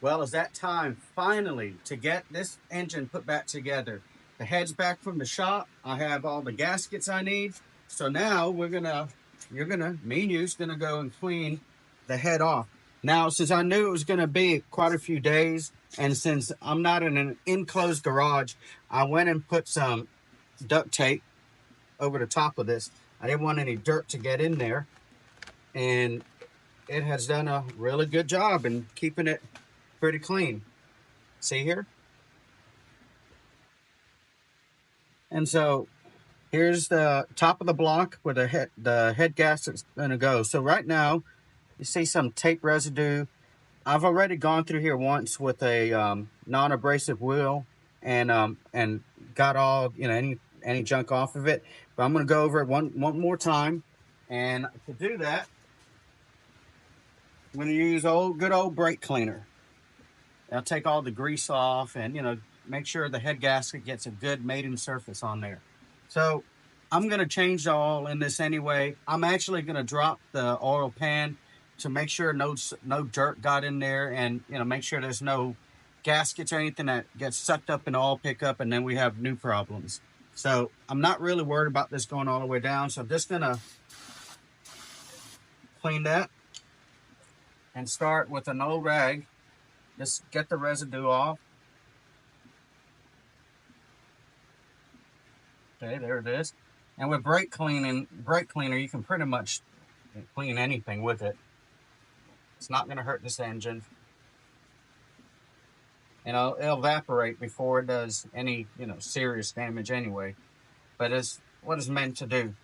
Well, it's that time finally to get this engine put back together. The head's back from the shop. I have all the gaskets I need. So now me and you's gonna go and clean the head off. Now, since I knew it was gonna be quite a few days, and since I'm not in an enclosed garage, I went and put some duct tape over the top of this. I didn't want any dirt to get in there, and it has done a really good job in keeping it pretty clean. See here? And so here's the top of the block where the head gasket is going to go. So right now you see some tape residue. I've already gone through here once with a non-abrasive wheel and got all any junk off of it. But I'm going to go over it one more time. And to do that, I'm going to use good old brake cleaner. I'll take all the grease off and make sure the head gasket gets a good mating surface on there. So I'm going to change all in this anyway. I'm actually going to drop the oil pan to make sure no dirt got in there, and make sure there's no gaskets or anything that gets sucked up in the oil pickup, and then we have new problems. So I'm not really worried about this going all the way down. So I'm just going to clean that and start with an old rag. Just get the residue off. Okay, there it is. And with brake cleaner, you can pretty much clean anything with it. It's not going to hurt this engine. And it'll evaporate before it does any, serious damage anyway. But it's what it's meant to do.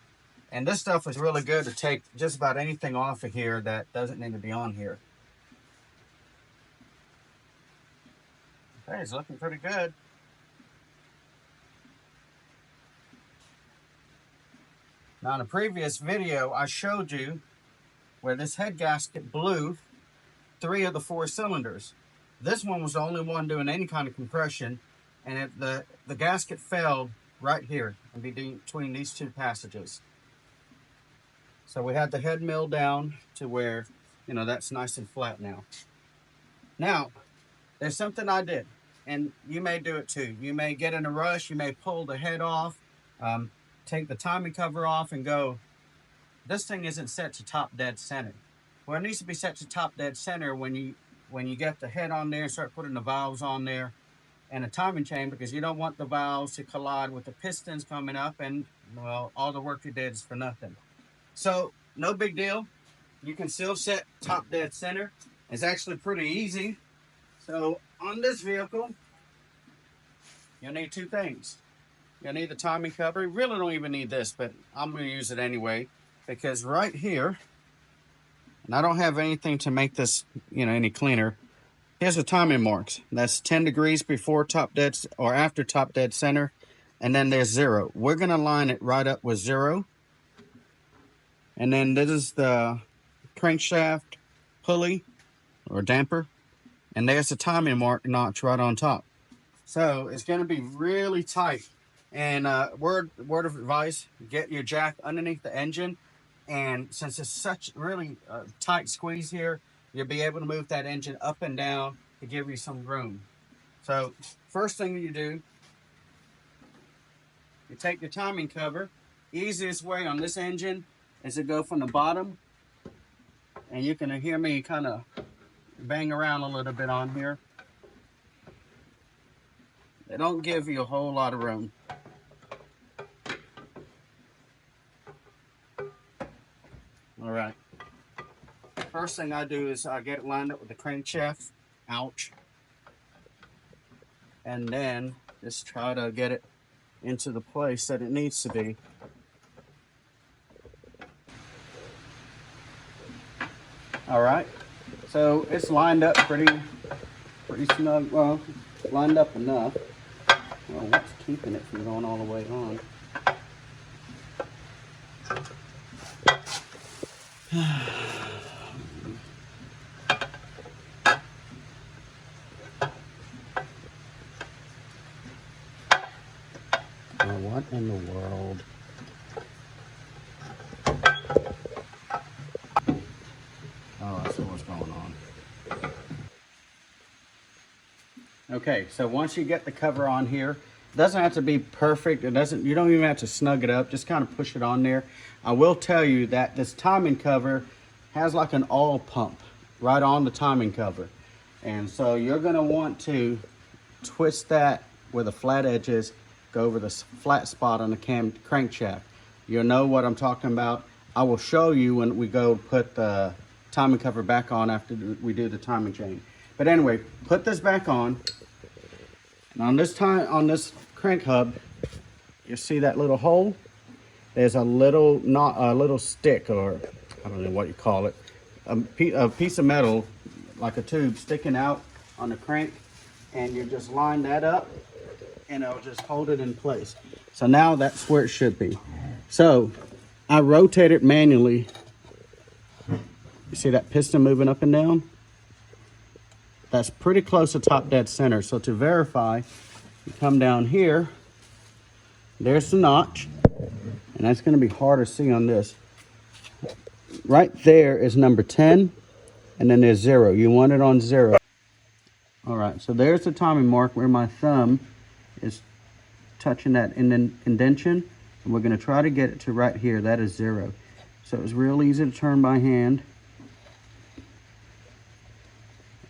And this stuff is really good to take just about anything off of here that doesn't need to be on here. Okay, it's looking pretty good. Now in a previous video, I showed you where this head gasket blew 3 of the 4 cylinders. This one was the only one doing any kind of compression, and the gasket failed right here in between these 2 passages. So we had the head milled down to where, that's nice and flat now. Now, there's something I did, and you may do it too. You may get in a rush, you may pull the head off, take the timing cover off and go, this thing isn't set to top dead center. Well, it needs to be set to top dead center when you get the head on there and start putting the valves on there and a timing chain, because you don't want the valves to collide with the pistons coming up, and well, all the work you did is for nothing. So no big deal. You can still set top dead center. It's actually pretty easy. So on this vehicle, you'll need 2 things. You'll need the timing cover. You really don't even need this, but I'm going to use it anyway, because right here, and I don't have anything to make this, any cleaner. Here's the timing marks. That's 10 degrees before top dead or after top dead center, and then there's 0. We're going to line it right up with 0. And then this is the crankshaft pulley or damper, and there's the timing mark notch right on top. So it's going to be really tight. And word of advice: get your jack underneath the engine, and since it's such really tight squeeze here, you'll be able to move that engine up and down to give you some room. So first thing you do, you take your timing cover. Easiest way on this engine is to go from the bottom, and you can hear me kind of bang around a little bit on here. They don't give you a whole lot of room. All right. First thing I do is I get it lined up with the crankshaft. Ouch. And then just try to get it into the place that it needs to be. All right. So it's lined up pretty snug. Well, lined up enough. Well, what's keeping it from going all the way on? Now, what in the world? Oh, I see what's going on. Okay, so once you get the cover on here, it doesn't have to be perfect. You don't even have to snug it up, just kind of push it on there. I will tell you that this timing cover has like an oil pump right on the timing cover. And so you're gonna want to twist that where the flat edge is, go over the flat spot on the crankshaft. You'll know what I'm talking about. I will show you when we go put the timing cover back on after we do the timing chain. But anyway, put this back on. And on this crank hub, you see that little hole? There's a little stick, or I don't know what you call it, a piece of metal, like a tube sticking out on the crank, and you just line that up and it'll just hold it in place. So now that's where it should be. So I rotate it manually. You see that piston moving up and down? That's pretty close to top dead center. So to verify, you come down here, there's the notch, and that's gonna be hard to see on this. Right there is number 10, and then there's 0. You want it on 0. All right, so there's the timing mark where my thumb is touching that indentation, and we're gonna try to get it to right here. That is 0. So it's real easy to turn by hand.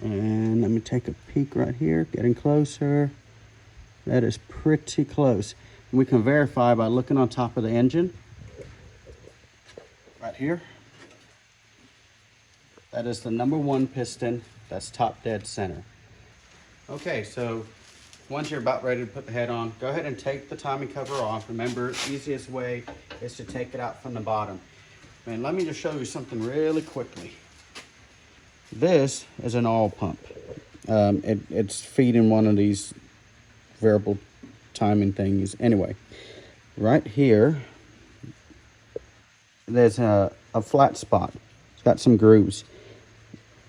And let me take a peek right here, getting closer. That is pretty close. And we can verify by looking on top of the engine. Right here. That is the number 1 piston. That's top dead center. Okay, so once you're about ready to put the head on, go ahead and take the timing cover off. Remember, easiest way is to take it out from the bottom. And let me just show you something really quickly. This is an oil pump. It's feeding one of these variable timing things. Anyway, right here, there's a flat spot. It's got some grooves.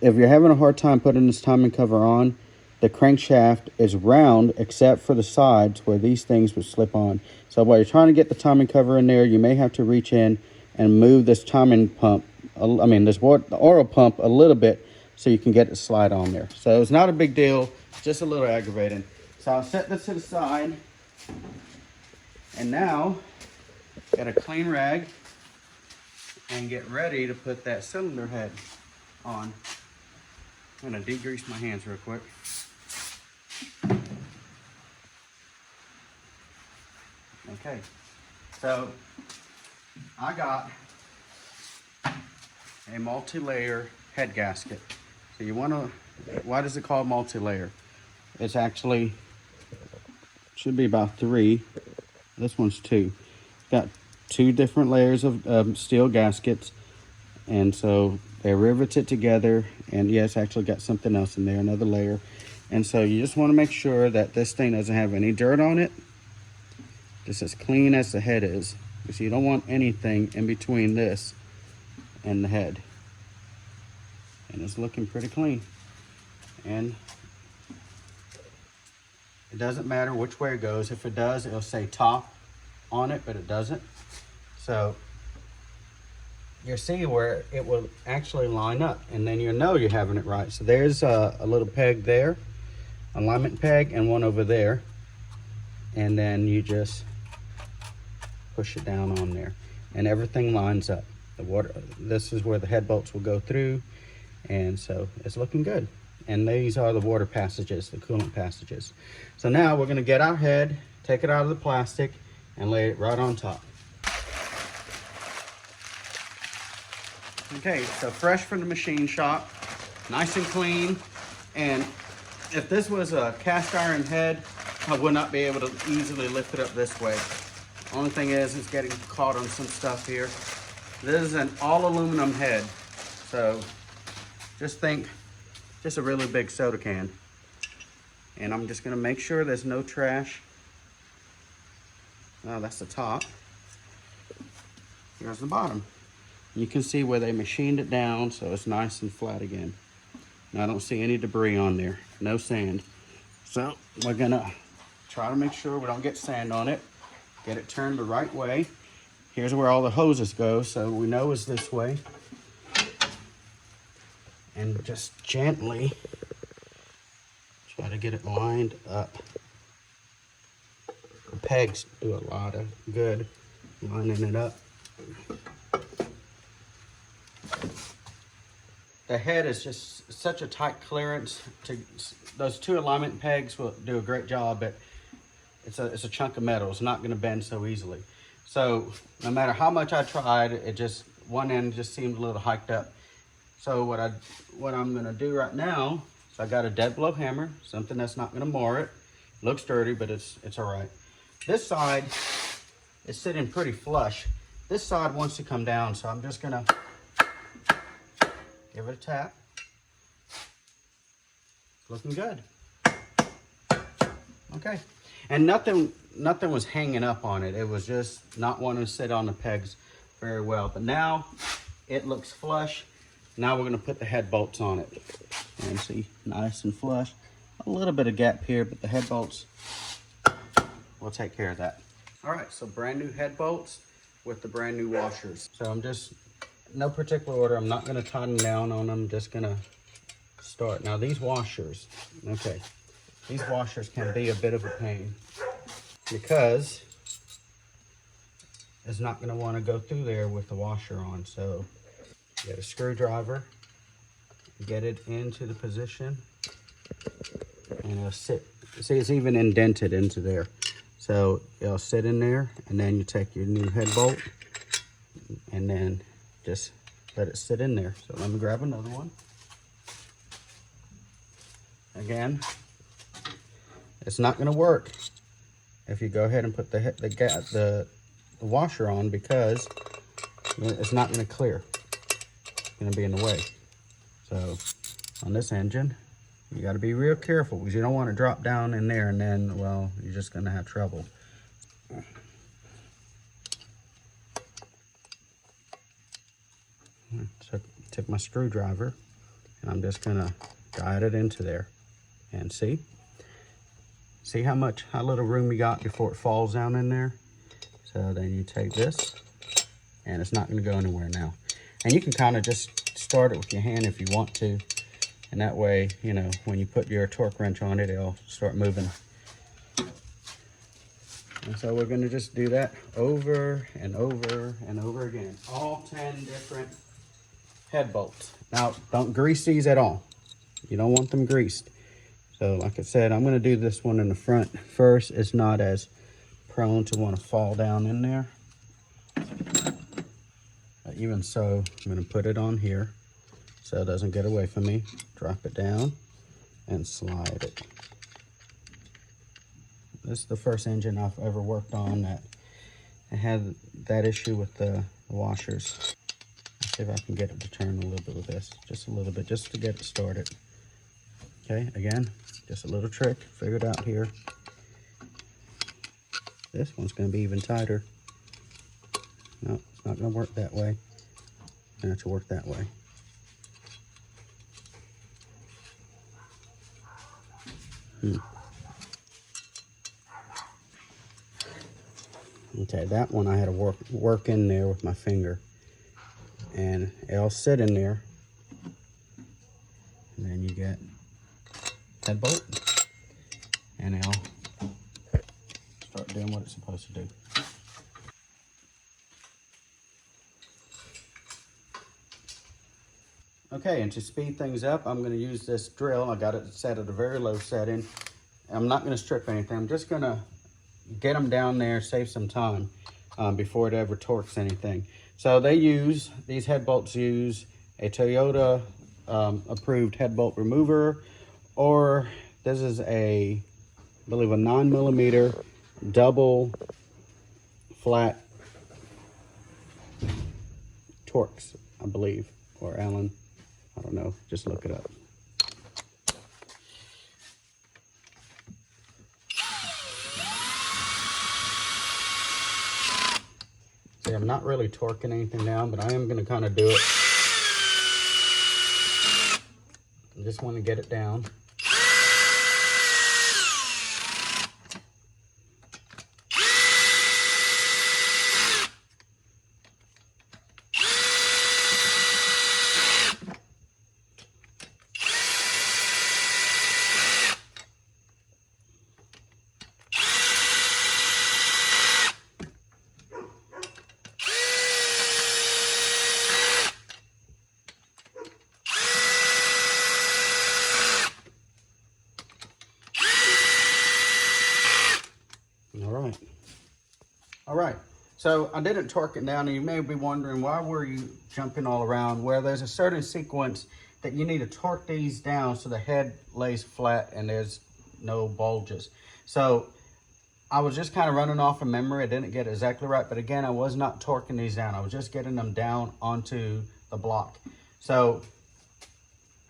If you're having a hard time putting this timing cover on, the crankshaft is round except for the sides where these things would slip on. So while you're trying to get the timing cover in there, you may have to reach in and move this timing pump, the oil pump a little bit so you can get it to slide on there. So it's not a big deal, just a little aggravating. So I'll set this to the side. And now, get a clean rag and get ready to put that cylinder head on. I'm gonna degrease my hands real quick. Okay, so I got a multi-layer head gasket. So you wanna, why does it called multi-layer? It's actually, should be about 3. This one's 2. Got 2 different layers of steel gaskets. And so they're riveted together. And yes, actually got something else in there, another layer. And so you just want to make sure that this thing doesn't have any dirt on it. Just as clean as the head is. So you don't want anything in between this and the head. And it's looking pretty clean. And it doesn't matter which way it goes. If it does, it'll say top on it, but it doesn't. So you'll see where it will actually line up, and then you'll know you're having it right. So there's a little peg there, alignment peg, and one over there. And then you just push it down on there, and everything lines up. The water, this is where the head bolts will go through, and so it's looking good. And these are the water passages, the coolant passages. So now we're gonna get our head, take it out of the plastic, and lay it right on top. Okay, so fresh from the machine shop, nice and clean. And if this was a cast iron head, I would not be able to easily lift it up this way. Only thing is, it's getting caught on some stuff here. This is an all aluminum head. So just think, just a really big soda can. And I'm just gonna make sure there's no trash. Oh, that's the top. Here's the bottom. You can see where they machined it down, so it's nice and flat again. And I don't see any debris on there, no sand. So we're gonna try to make sure we don't get sand on it. Get it turned the right way. Here's where all the hoses go, so we know it's this way. And just gently Try to get it lined up. The pegs do a lot of good lining it up. The head is just such a tight clearance. Those two alignment pegs will do a great job, but it's a chunk of metal. It's not going to bend so easily. So no matter how much I tried, one end just seemed a little hiked up. So what I'm going to do right now, so I got a dead blow hammer, something that's not going to mar it. Looks dirty, but it's all right. This side is sitting pretty flush. This side wants to come down, so I'm just going to give it a tap. Looking good. Okay. And nothing was hanging up on it. It was just not wanting to sit on the pegs very well. But now it looks flush. Now we're going to put the head bolts on it. And see, nice and flush. A little bit of gap here, but the head bolts will take care of that. All right, so brand new head bolts with the brand new washers. So I'm just, no particular order, I'm not going to tighten down on them. Just going to start. Now these washers, okay, these washers can be a bit of a pain because it's not going to want to go through there with the washer on. So get a screwdriver, get it into the position, and it'll sit. See, it's even indented into there. So it'll sit in there, and then you take your new head bolt and then just let it sit in there. So let me grab another one. Again, it's not going to work if you go ahead and put the washer on, because it's not going to clear. It's going to be in the way. So on this engine, you got to be real careful, because you don't want to drop down in there and then, well, you're just going to have trouble. So took my screwdriver and I'm just going to guide it into there. And see how little room you got before it falls down in there. So then you take this, and it's not going to go anywhere now. And you can kind of just start it with your hand if you want to, and that way, you know, when you put your torque wrench on it, it'll start moving. And so we're going to just do that over and over and over again. All 10 different head bolts. Now, don't grease these at all. You don't want them greased. So like I said, I'm going to do this one in the front first. It's not as prone to want to fall down in there. But even so, I'm going to put it on here so it doesn't get away from me. Drop it down and slide it. This is the first engine I've ever worked on that had that issue with the washers. Let's see if I can get it to turn a little bit with this. Just a little bit, just to get it started. Okay, again, just a little trick figured out here. This one's going to be even tighter. No, it's not going to work that way. It's going to have to work that way. Okay, that one I had to work in there with my finger. And it'll sit in there. And then you get head bolt, and it'll start doing what it's supposed to do. Okay, and to speed things up, I'm going to use this drill. I got it set at a very low setting. I'm not going to strip anything. I'm just going to get them down there, save some time before it ever torques anything. So these head bolts use a Toyota approved head bolt remover, or this is I believe a 9mm double flat Torx, I believe, or Allen, I don't know, just look it up. See, I'm not really torquing anything down, but I am going to kind of do it. I just want to get it down. All right. All right. So I didn't torque it down, and you may be wondering, why were you jumping all around? Well, there's a certain sequence that you need to torque these down so the head lays flat and there's no bulges. So I was just kind of running off of memory. I didn't get it exactly right, but again, I was not torquing these down. I was just getting them down onto the block. So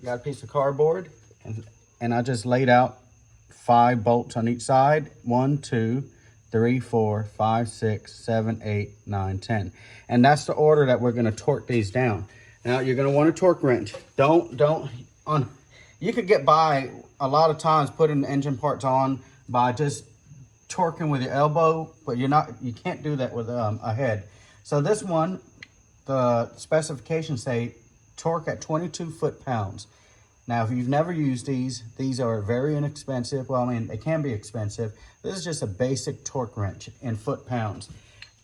I got a piece of cardboard, and I just laid out 5 bolts on each side. 1, 2, 3, 4, 5, 6, 7, 8, 9, 10. And that's the order that we're going to torque these down. Now you're going to want a torque wrench. You could get by a lot of times putting the engine parts on by just torquing with your elbow, but you can't do that with a head. So this one, the specifications say torque at 22 foot-pounds. Now, if you've never used these are very inexpensive. Well, I mean, they can be expensive. This is just a basic torque wrench in foot-pounds.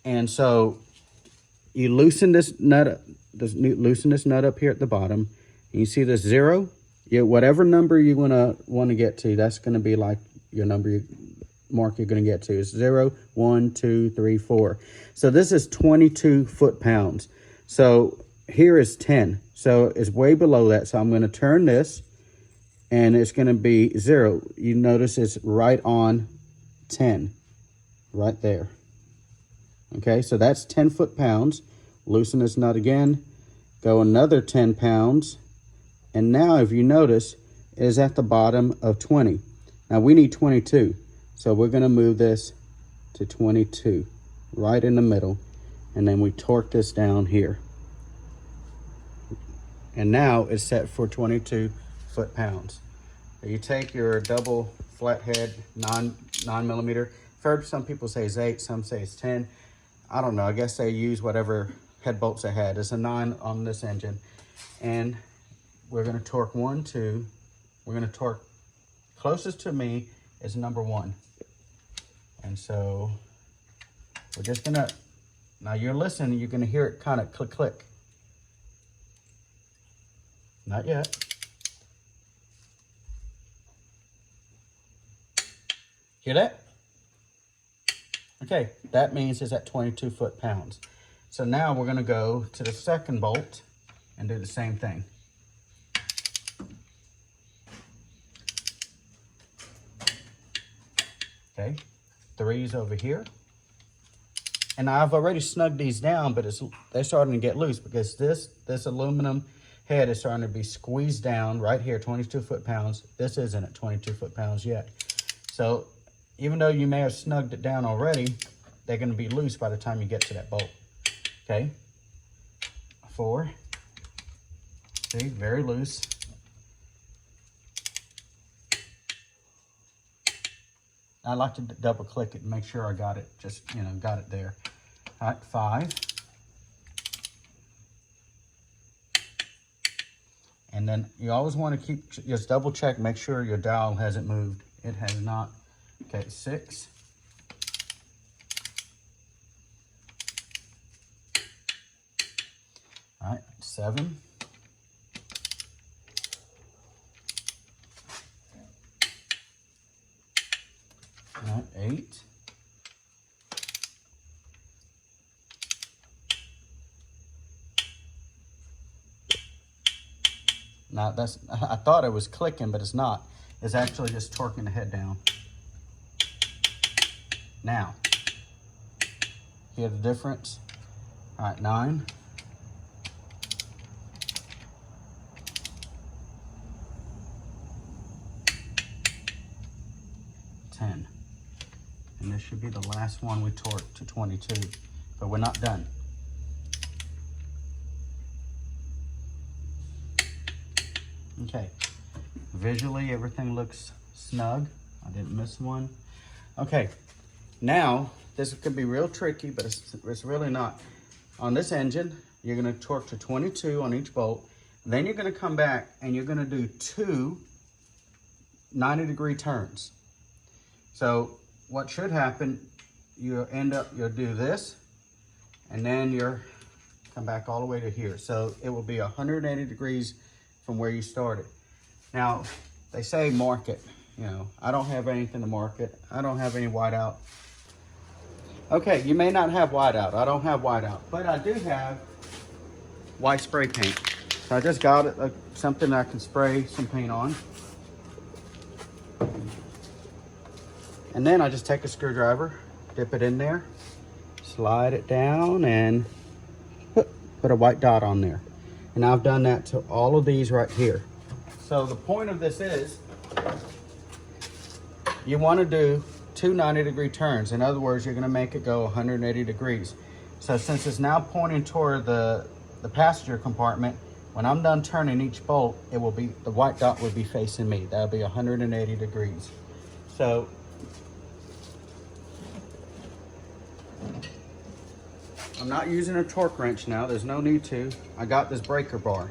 And so you loosen this nut up here at the bottom. And you see this 0? Whatever number you want to get to, that's going to be like your number mark you're going to get to. It's 0, 1, 2, 3, 4. So this is 22 foot-pounds. So here is 10. So it's way below that. So I'm going to turn this, and it's going to be 0. You notice it's right on 10, right there. Okay, so that's 10 foot-pounds. Loosen this nut again, go another 10 pounds. And now, if you notice, it is at the bottom of 20. Now we need 22. So we're going to move this to 22, right in the middle. And then we torque this down here. And now it's set for 22 foot-pounds. You take your double flathead 9 millimeter. I've heard some people say it's 8, some say it's 10. I don't know, I guess they use whatever head bolts they had. It's a 9 on this engine. And we're gonna torque 1, 2. We're gonna torque, closest to me is number 1. And so we're just gonna, now you're listening, you're gonna hear it kind of click, click. Not yet. Hear that? Okay, that means it's at 22 foot-pounds. So now we're gonna go to the second bolt and do the same thing. Okay, 3's over here. And I've already snugged these down, but they're starting to get loose because this aluminum head is starting to be squeezed down right here, 22 foot-pounds. This isn't at 22 foot-pounds yet. So even though you may have snugged it down already, they're going to be loose by the time you get to that bolt. Okay, 4. See, very loose. I like to double click it and make sure I got it, got it there. All right, 5. And then you always want to just double check, make sure your dial hasn't moved. It has not. Okay, 6. All right, 7. All right, 8. Now I thought it was clicking, but it's not. It's actually just torquing the head down. Now, hear the difference? All right, 9. 10. And this should be the last one we torque to 22, but we're not done. Okay, visually everything looks snug. I didn't miss one. Okay, now this could be real tricky, but it's really not. On this engine, you're gonna torque to 22 on each bolt. Then you're gonna come back and you're gonna do 2 90-degree turns. So what should happen, you'll do this, and then come back all the way to here. So it will be 180 degrees from where you started. Now, they say mark it. I don't have anything to mark it. I don't have any whiteout. Okay, you may not have whiteout. I don't have whiteout, but I do have white spray paint. So I just got it, something I can spray some paint on. And then I just take a screwdriver, dip it in there, slide it down, and put a white dot on there. And I've done that to all of these right here. So the point of this is, you want to do 2 90-degree turns. In other words, you're going to make it go 180 degrees. So since it's now pointing toward the passenger compartment, when I'm done turning each bolt, it will be, the white dot will be facing me. That'll be 180 degrees. So I'm not using a torque wrench now. There's no need to. I got this breaker bar,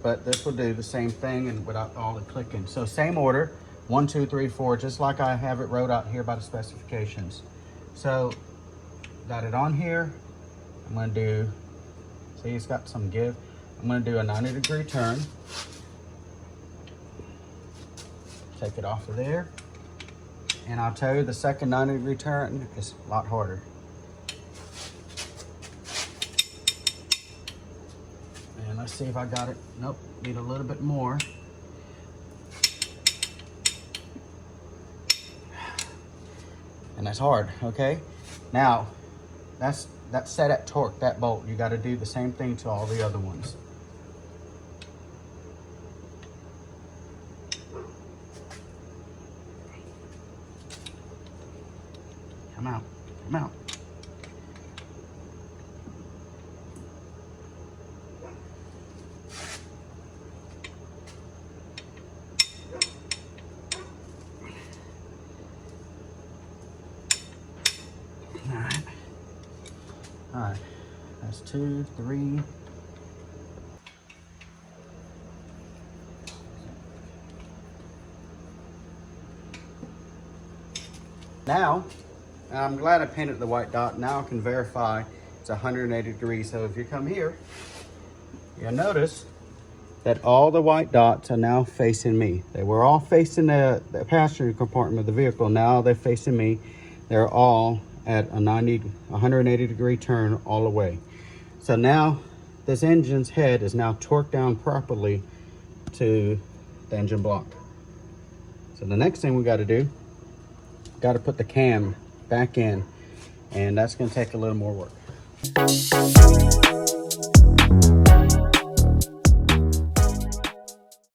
but this will do the same thing and without all the clicking. So same order, 1, 2, 3, 4, just like I have it wrote out here by the specifications. So got it on here. I'm gonna do, see it's got some give. I'm gonna do a 90-degree turn. Take it off of there. And I'll tell you, the second 90-degree turn is a lot harder. And let's see if I got it. Nope, need a little bit more. And that's hard, okay? Now, that's set at torque, that bolt. You gotta do the same thing to all the other ones. Come out, come out. All right, that's 2, 3. Now, I'm glad I painted the white dot. Now I can verify it's 180 degrees. So if you come here, you'll notice that all the white dots are now facing me. They were all facing the passenger compartment of the vehicle. Now they're facing me. They're all at a 180 degree turn all the way. So now this engine's head is now torqued down properly to the engine block. So the next thing we got to do, got to put the cam back in, and that's going to take a little more work.